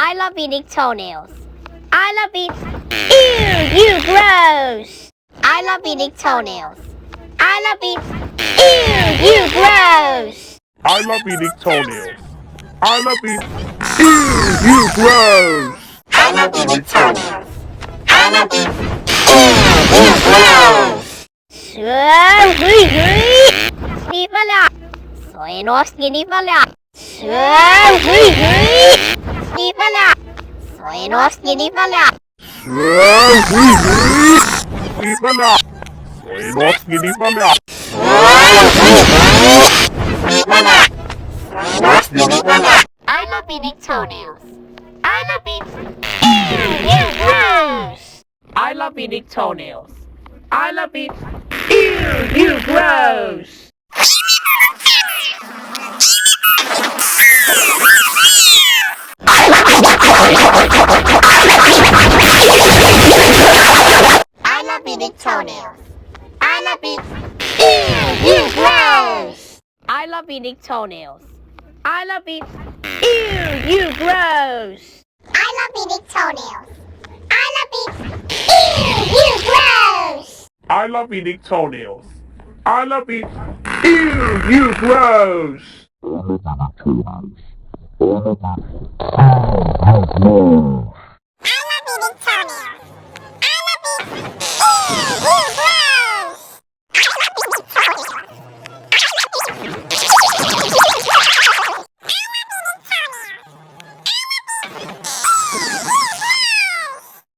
I love eating toenails. I love eating. Ew, you gross! I love eating toenails. I love eating. Ew, you gross! I love eating toenails. I love eating. Ew, you gross! I love eating toenails. I love eating. Ew, you gross! Di pala. Soy-nos, di pala. Di pala. Soy-nos, di pala. Di pala. Soy-nos, di pala. I love eating toenails. I love eating. Ew, you gross! I love eating toenails. I love eating. Ew, you gross! I love eating toenails. I love eating. Ew, you gross! I love eating toenails. I love eating. Ew, you gross! I love eating toenails. I love eating. Ew, you gross! I love eating toenails. I love eating. Ew, you gross! I love eating toenails. I love eating. Ew, you gross!